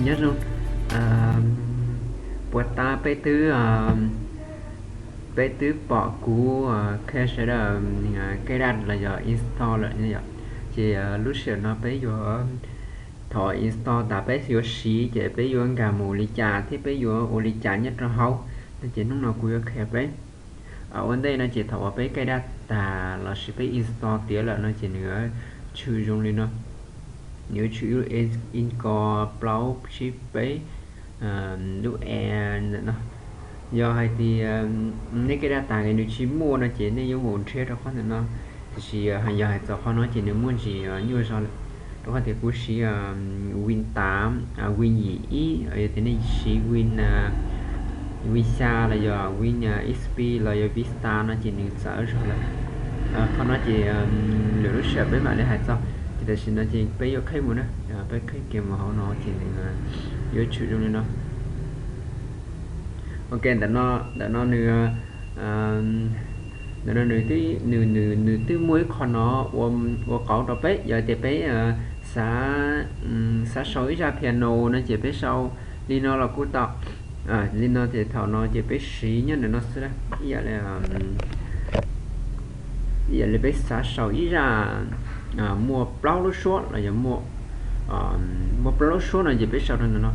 nhớ luôn buat ta bé tứ bỏ cú cái sẽ là cái đặt là giờ install lại như vậy chỉ lúc sau nó bé vô thọ install đã bé vô xí chỉ bé vô cả mù lý trà thì bé vô lý trà nhất là hậu nó chỉ lúc nào cũng có kẹp đấy ở bên đây nó chỉ thọ bé cái data là sẽ bé install tiếc là nó chỉ nữa sử dụng lên nó nếu chữ inco plau chip bé lúc nó do hay thì nếu cái data cái nếu chỉ mua nó chỉ nên dùng nguồn chết đó có thể nó thì hay giờ hay cho nó chỉ nếu muốn gì như sau đó có thể cũng chỉ Win 8 Win gì ý ở thế này chỉ Win Visa là giờ Win XP là giờ Vista nó chỉ nên sợ rồi là không nó chỉ lựa lúc sợ với bạn để hay sao thì tại sao nó chỉ bây giờ khai muốn đó bây khai kiếm mà họ nó chỉ nên vô chịu luôn nó ok đã nó nữa nửa tí muối còn nó có đó bé giờ thì bé xả sỏi ra piano nó chỉ bé sau đi nó là cú tọt đi nó thì thảo nó chỉ bé xí nhá nó sẽ giờ là bé xả sỏi ra mua plau lúc số là giờ mua plau lúc số là chỉ bé sau đó nó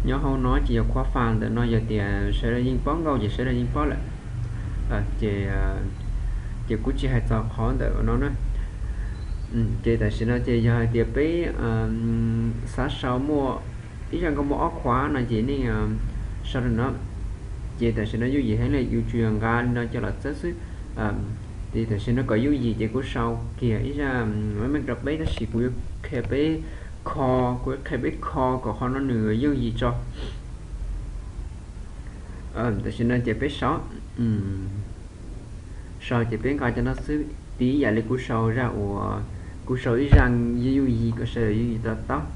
nhớ không nói chỉ khóa phàn để nó giờ thì sẽ là những bóng câu gì sẽ là những bóng lại chị cũng chỉ hay cho khó để nó nữa chị tại sao nó chị giờ thì bé sát sau mua ý rằng có một khóa là chỉ nên sau đó nó chị tại sao nó gì hay là yêu truyền gan nó cho là rất sức thì tại sao nó có gì chị của sau kìa ý ra mấy mình đọc bé nó chỉ của cái bé kho của cái bé kho của họ nó nửa yêu gì cho tại sao nó chị bé sót sau chỉ biết coi cho nó xứ tí giải lý của sau ra của sau ý rằng yêu gì có sẽ gì ta tóc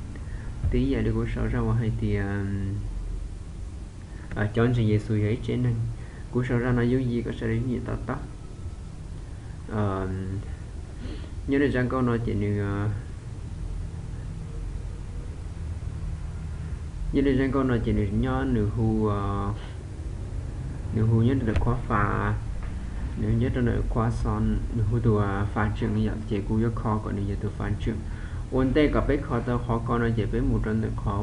tí giải lý của sau ra hay thì chọn gì suy ấy trên này của sau ra nó yêu gì có sẽ gì ta tóc nhớ được rằng câu nói chỉ như như được rằng câu nói chỉ được nhớ nửa hù nhất được khóa phà nếu nhất là qua son hữu tùa phá trường như vậy chỉ cú yếu khó còn như tùa phá trường ôn tê gặp bé khó tao khó con nó chỉ bé một trận khó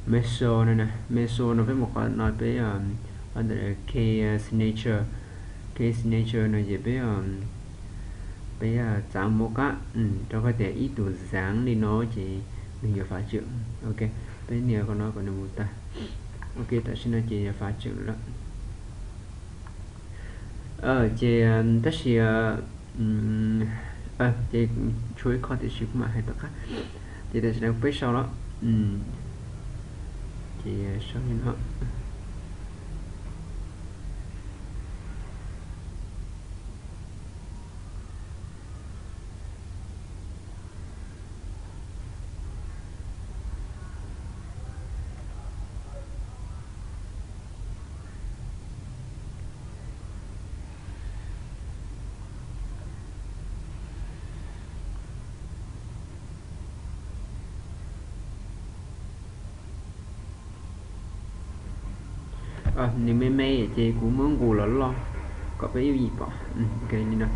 meso này nè meso nó với một con nói bé case nature này chỉ bé giảm một á cho có thể ít tụ dáng đi nó chỉ mình phá trường ok bé nhiều con nó còn được một ta ok tại sao nó chỉ phá chữ đó chị tất nhiên chị chuối khó thì chịu mà hay tất cả chị tại sao biết sau đó chị sau như nó nếu mê chị cũng muốn ngủ lắm lo có cái yêu gì bỏ ok như nào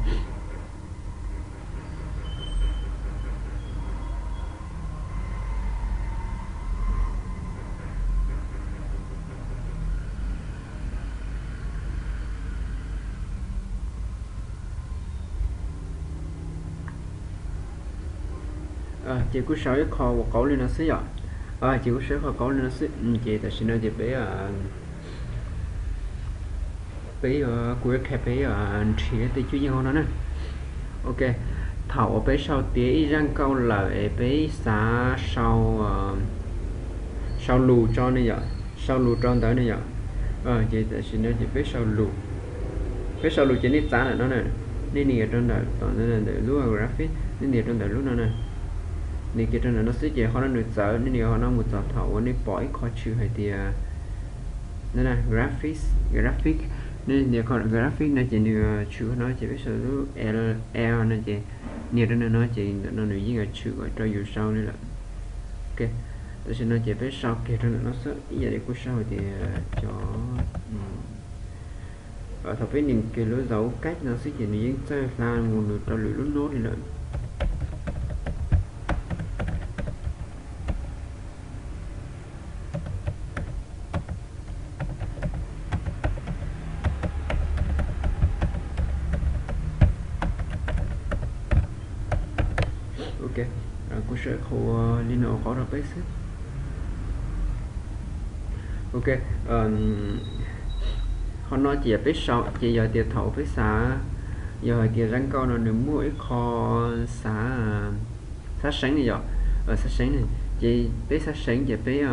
chị cứ sợ kho một cậu lên nó xí ạ chị cứ sợ kho cậu lên nó xí chị tại sao nó chị bé của cái bé chỉ thì chú ý nó nè ok thảo bé sau tía răng câu là bé xá sau lù cho này vậy sau lù tròn tới này vậy chị tại sao nó chị bé sau lù chỉ nít giá là nó nè nên nhiều trong đời toàn nên là để lúc graphic nên nhiều trong đời lúc nó nè nên kia trong đời nó sẽ chỉ họ nó được sợ nên nhiều họ nó một giờ thảo nên bỏ khó chịu hay thì nên là graphic nên nếu còn graphic này chỉ được chữ nó chỉ biết số L này chỉ nhiều đó nó chỉ nó nữ gì cái chữ ở trong sau này là ok tôi sẽ nói chỉ biết sau kia rồi nó sẽ giờ để của sau thì cho ở thập với những cái lối dấu cách nó sẽ chỉ những chơi là nguồn được cho lưỡi lúc nốt đi nữa ok cô sẽ khô Lino có được basic ok họ nói chỉ biết sau chỉ giờ tiền thầu với xã giờ tiền răng câu nó được mỗi kho xã sáng này giờ ở xã sáng này chỉ biết xã sáng chỉ biết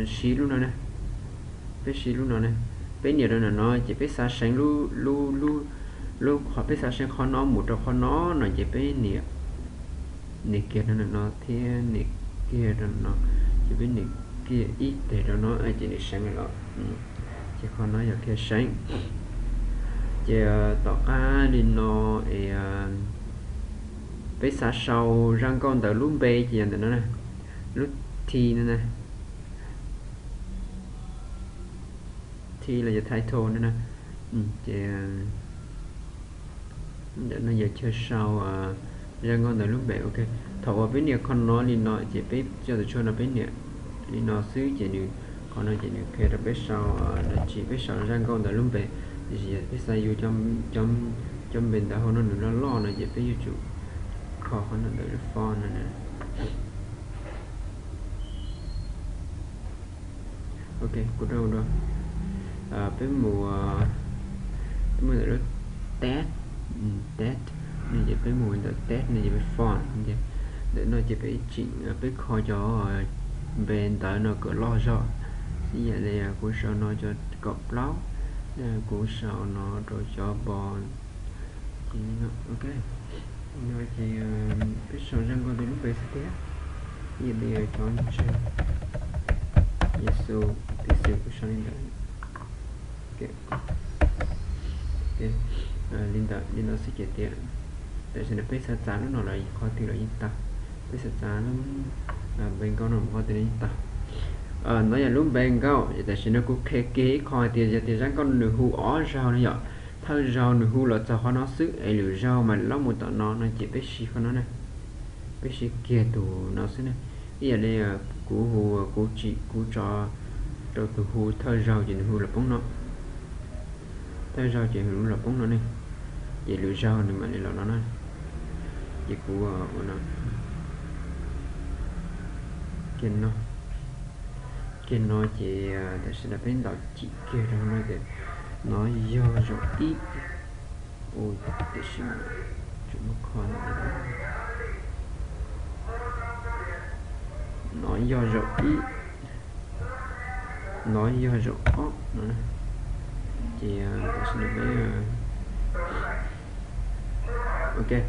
xí luôn rồi nè biết xí luôn rồi nè biết nhiều rồi là nó chỉ biết xã sáng lu họ biết xã sáng khó nó một trong khó nó chỉ biết nhiều nè kia nó thiên nè kia rồi nó chỉ biết nè kia ít để cho nó ai chỉ để sáng rồi chỉ còn nói giờ kia sáng chỉ tỏ a đi nó với xã sau răng con từ lúc b chỉ là nó này lúc thi nữa nè thi là giờ title nữa nè chỉ để nó giờ chơi sau răng con từ lúc b ok thầu ở bên này con nó đi nó chỉ biết cho từ cho nó bên này đi nó xứ chỉ được còn nó chỉ được khi là biết sau là chỉ biết sau răng con từ lúc b thì chỉ biết sai vô trong bên đó nó nó lo là chỉ biết vô chủ khó khăn là đợi phone này nè ok của đâu rồi cái mùa là test test này chỉ cái mùa là test này chỉ cái phone để nó chỉ cái chỉnh cái kho cho bên tới nó cửa lo cho bây giờ đây của sao nó cho cọp láo của sao nó rồi cho bòn thì nó ok nó thì biết sao răng con đến về sẽ thế bây giờ chọn chơi yesu cái sự của sao linh đạo ok ok linh đạo sẽ chết tiệt để cho nó biết sao chán nó lại khó tiêu lại ta biết sao chán nó bên con nó khó tiêu ta nói là lúc bên cao để cho nó cũng khe kế khỏi thì răng con nửa hũ ó rau này vậy thay rau nửa hũ là cho nó sức ấy lửa rau mà lúc một tận nó chỉ biết xí con nó này biết xí kia tụ nó sẽ này bây giờ đây là cú hũ cú chị cú cho từ hũ thay rau chỉ hũ là bóng nó thay rau chỉ hũ là bóng nó này vậy lửa rau này mà đây là nó này vậy của nó kia nó cái nó chỉ để sẽ là bên đó chỉ kia rồi nó để nó do rồi ít ôi để xem chúng con nó do rồi ít nó do rồi ó thì để sẽ là bên ok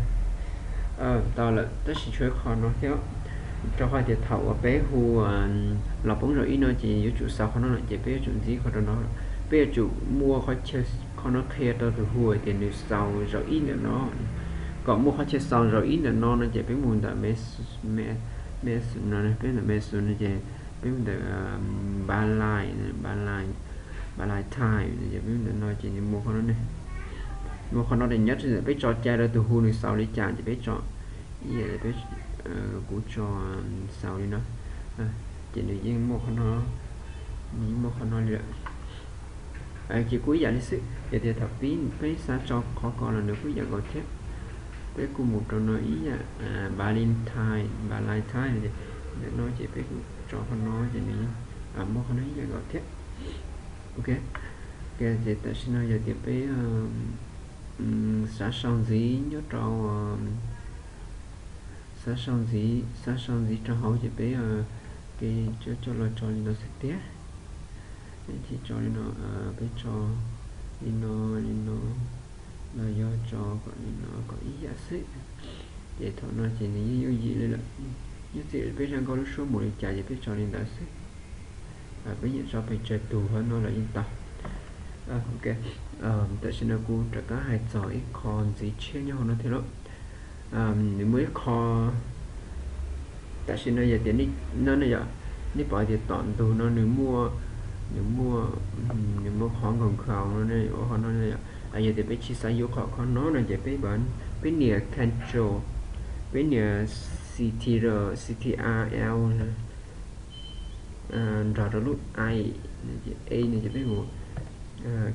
tao là tất sẽ chơi con nó theo cho hai thì thầu ở bé hu lọc bóng rồi nó chỉ yếu chủ sao nó lại chỉ bé chủ gì còn nó bé chủ mua khó chơi con nó kia tao từ hu thì nếu sau rồi ít nữa nó còn mua khó chơi sau rồi ít nữa nó chỉ bé muốn tại mẹ nó này bé là mẹ nó chỉ bé muốn được ba lai thai chỉ bé muốn nó chỉ mua con nó này mua con nó để nhất thì bé cho cha ra từ hu này sau lấy chàng chỉ bé chọn vậy bé của cho sau đi nó chỉ được riêng một nó được chỉ cuối giờ đi sự thì thập phí cái xa cho khó còn là nữa cuối giờ gọi chết cái cùng một trò nói ý bà lai thai để nói chỉ biết cho con nói chỉ ní một con ấy giờ gọi chết ok cái thì tại sao giờ tiếp với xã xong gì nhớ trò xã xong gì cho họ chỉ bé cái cho là cho nó sẽ té thì cho nó bé cho nó là do cho còn nó có ý giả sức vậy thôi nó chỉ như gì đây là như thế bé đang có lúc số một chạy thì bé cho nên đã sức bây giờ cho phải chạy tù hơn nó là yên tâm ok tại sao nó cũng trả cả hai trò ít còn gì chia nhau nó thế đó nếu mới kho tại sao nó giờ tiền đi nó giờ ní bỏ thì tọn tù nó nếu mua nếu mua khoản còn khảo nó này ở khoản nó này giờ thì biết chỉ sai vô khoản nó là giờ biết bán biết nhiều control biết nhiều CTRL rồi đó lúc I A này chỉ biết một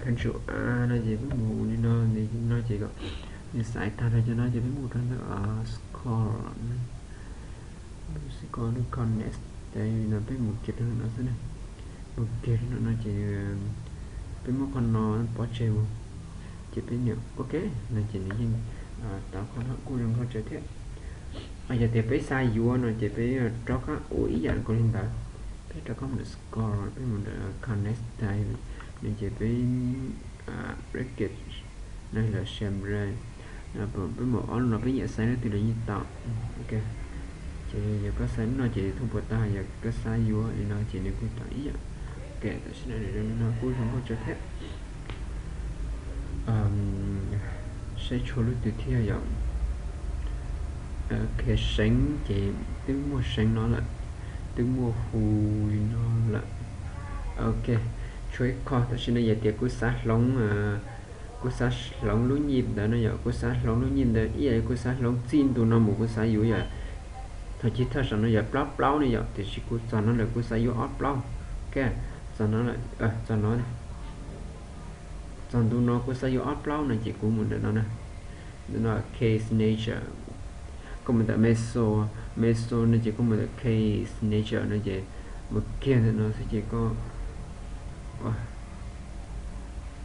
control A nó chỉ biết một nó chỉ có như sai ta ra cho nó chỉ biết một trong đó score nó connect đây nó biết một cái nó thế này một cái nó chỉ biết một con nó bỏ treo chỉ biết nhiều ok là chỉ là gì tạo con nó cũng đừng có chơi thế giờ thì biết sai vua nó chỉ biết cho các ủi dạng con hiện tại biết cho có một score biết một connect đây nên chỉ biết breakage đây là xem ra với một on nó biết nhận sai nó từ đấy như tạo ok chỉ giờ có sai nó chỉ thông qua ta giờ có sai vua thì nó chỉ nên cũng thấy vậy ok ta sẽ để nó cũng không có cho phép sẽ cho lúc từ theo dòng cái sáng chỉ tiếng mua sáng nó là tiếng mua hùi nó là ok chuối kho ta sẽ nói về tiệc của sát lóng lúa nhịp đó nó giờ của sát lóng lúa nhịp đó ý là của sát lóng xin tụi nó một của sát dữ vậy thôi chỉ thật sự nó giờ plau này giờ thì chỉ của cho nó là của sát dữ ót plau ok cho nó là cho nó này cho tụi nó của sát dữ ót plau này chỉ của một đứa nó này nó là case nature có một cái meso nó chỉ có một cái case nature nó chỉ một kia thì nó sẽ chỉ có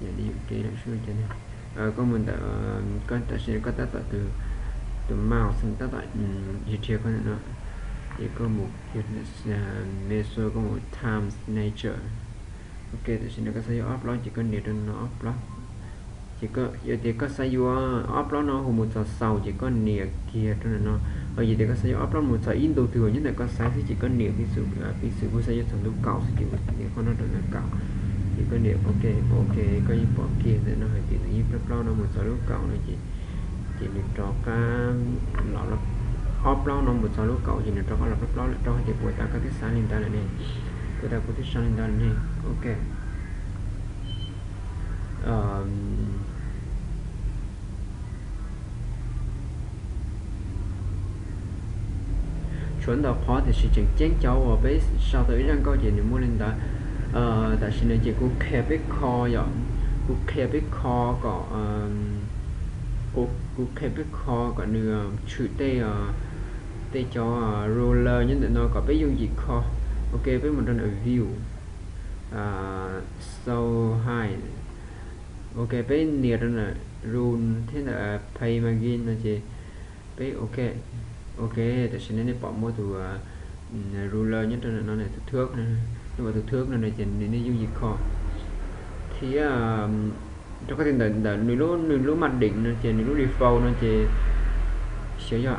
giờ đi cái là số cho nên có một cái ta sẽ có tác từ mouse sang tác tại gì chia con nữa chỉ có một cái meso có một times nature ok thì sẽ có xây upload chỉ có để nó upload chỉ có giờ thì có xây upload nó hồ một sau chỉ có nè kia cho nên nó bây giờ thì có xây upload một sai in đầu thừa nhất là có sai thì chỉ có nè cái sự của xây thành lúc cậu thì chỉ có nó được là cậu chỉ có nè ok có những bỏ kia thì nó phải chỉ tự nhiên upload nó một sai lúc cậu này chỉ được cho cái lọ là upload nó một sai lúc cậu chỉ được cho cái là upload cho chỉ của ta cái sai lên ta là này của ta có cái sai lên ta là này ok chuẩn đầu khó thì sự chỉnh chén cháu và bé sau tới rằng câu chuyện muốn lên đó tại sao nên chỉ có keep call vậy có keep call có có keep call có nửa chữ tê tê cho roller nhưng nó có biết dùng gì call ok với một đơn ở view so high ok với nửa đơn là rule thế là pay margin là gì với ok tại sao nên bỏ mua từ ruler nhất là nó này từ thước này nhưng mà từ thước này chỉ nên dùng gì kho thì cho cái tiền đợt nửa lúa mặt đỉnh nó chỉ nửa lúa default nó chỉ sẽ do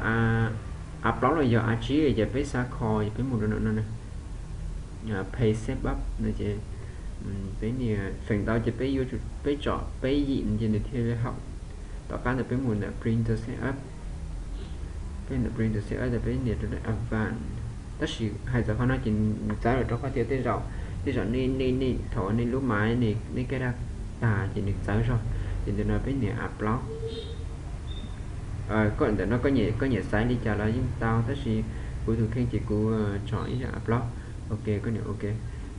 upload là do chỉ để phải xa kho với một đơn nữa này pay setup nó chỉ cái này phần tao chỉ phải vô phải chọn phải diện trên để theo học tạo cái là cái nguồn là printer setup bên là printer sẽ ở bên này là advanced tất nhiên hai giờ con nói chuyện trái rồi trong có tiêu tên rộng nên thổi nên lúc máy này nên cái đó chỉ được trái rồi thì từ nào bên này upload có để nó có nhẹ sai đi trả lại chúng tao tất nhiên của thường khen chỉ của chọn ý là upload ok có nhiều ok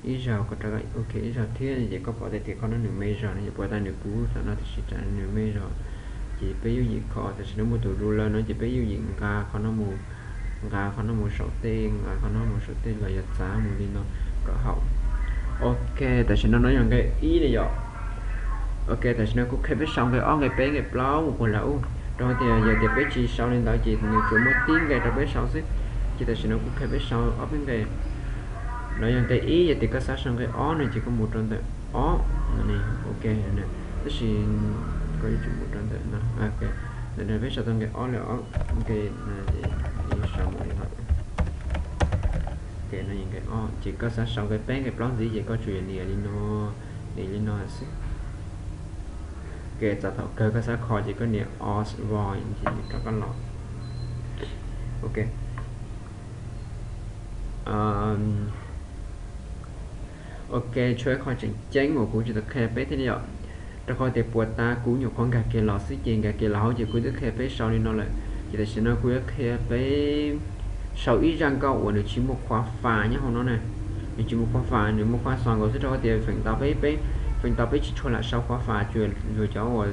ý rồi có trả lại ok ý rồi thế thì chỉ có bỏ thì con nó nửa mê rồi nó bỏ tay nửa cú nó thì sẽ trả nửa mê rồi chỉ bây giờ gì khó thì nó một từ ruler nó chỉ bây giờ gì ga con nó một số tiền con nó một số tiền là giật giá một đi nó có hậu ok tại sao nó nói rằng cái ý này rồi ok tại sao nó cũng khai biết xong cái on cái bé cái plau một con lẩu rồi thì giờ thì bé chỉ sau lên đó chỉ nhiều chỗ một tiếng cái cho bé sau xích chỉ tại sao nó cũng khai biết sau ở bên cái nói rằng cái ý vậy thì có sát sang cái on này chỉ có một trong cái on này ok này tức là có chút một trong đó ok để biết sao cái on là on ok là gì sao một điện thoại ok nó những cái on chỉ có sát sau cái bé cái blog gì chỉ có chuyện gì đi nó xí ok giả thọ cơ có sát khỏi chỉ có nè os void chỉ có con lọ ok. Ờ, okช่วยขอจริงเจ๊งหัวกูจะตะแคร์ไปที่นี่อ่ะแต่ขอแต่ปวดตากูอยู่ของกาเกลอสิจริงกาเกลอเขาจะกูจะแคร์ไปsau đi nó lại chỉ là xin nóกูจะแคร์ไปsau ít răng câu của được chỉ một khóa phá nhá không nó này mình chỉ một khóa phá nếu một khóa soạn của sẽ cho tiền phần tao chỉ cho là sau khóa phá chuyện rồi cháu rồi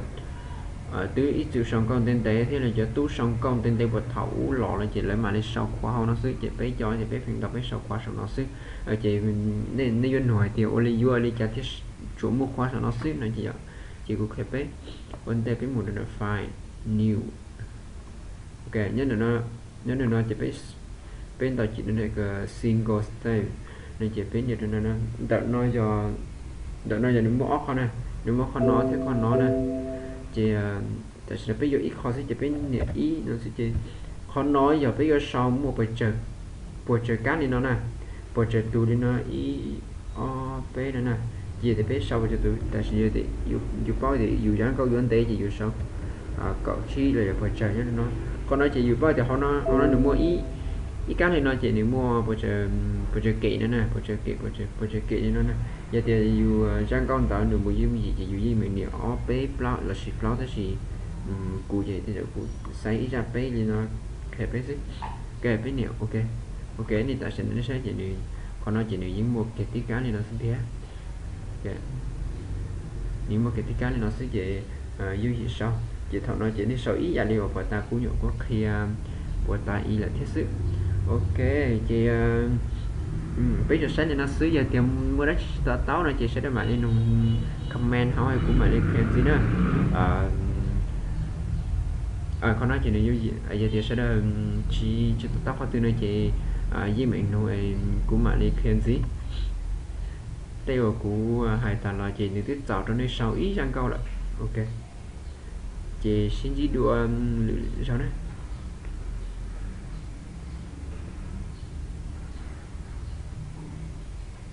từ ít chữ song con tên tế thế là cho tú song con tên tế bật thấu lọ là chỉ lấy mà đi sau khóa họ nó xứ chỉ bé cho thì bé phần tập bé sau khóa sau nó xứ ở chị nên nên dân hỏi thì oli vua oli cả thiết chủ một khóa sau nó xứ này chị cũng khép bé vấn đề cái một là file new ok nhớ là nó chỉ bé bên tao chỉ là cái single style nên chỉ bé như là nó đợt nói cho nó bỏ con này nếu mà con nó thế con nó này chị tại sao bây giờ ít khó sẽ chỉ bên nhẹ ý nó sẽ chỉ khó nói giờ bây giờ sau một bữa trời cá đi nó nè bữa trời tù đi nó ý bé nữa nè gì thì bé sau bữa trời tù tại sao thì dù bao thì dù dáng câu duyên tế chỉ dù sau cậu chi là bữa trời nhá nó con nói chỉ dù bao thì họ nó được mua ý cá thì nó chỉ nếu mua bữa trời kỵ nữa nè bữa trời kỵ đi nó nè giờ thì dù trang con tạo được một gì chỉ dù gì mình nhiều bé plau là xịt plau thế gì cụ vậy thì cụ xây ra bé thì nó kẹp bé xí kẹp bé nhiều ok thì ta sẽ nó sẽ chỉ được còn nó chỉ được những một cái tí cá thì nó sẽ thế những một cái tí cá thì nó sẽ chỉ dư gì sau chỉ thọ nó chỉ đi sau ý là điều của ta cú nhậu có khi của ta y là thiết sự ok chị bây giờ sáng thì nó xứ giờ tìm mua đất táo này chị sẽ để bạn lên comment hỏi của bạn đi kèm gì nữa con nói chị này như gì giờ thì sẽ là chỉ tao có từ nơi chị với mình nuôi của bạn đi kèm gì đây là của hai tà là chị tiếp tạo cho nên sau ý răng câu lại ok chị xin chỉ đùa sao đấy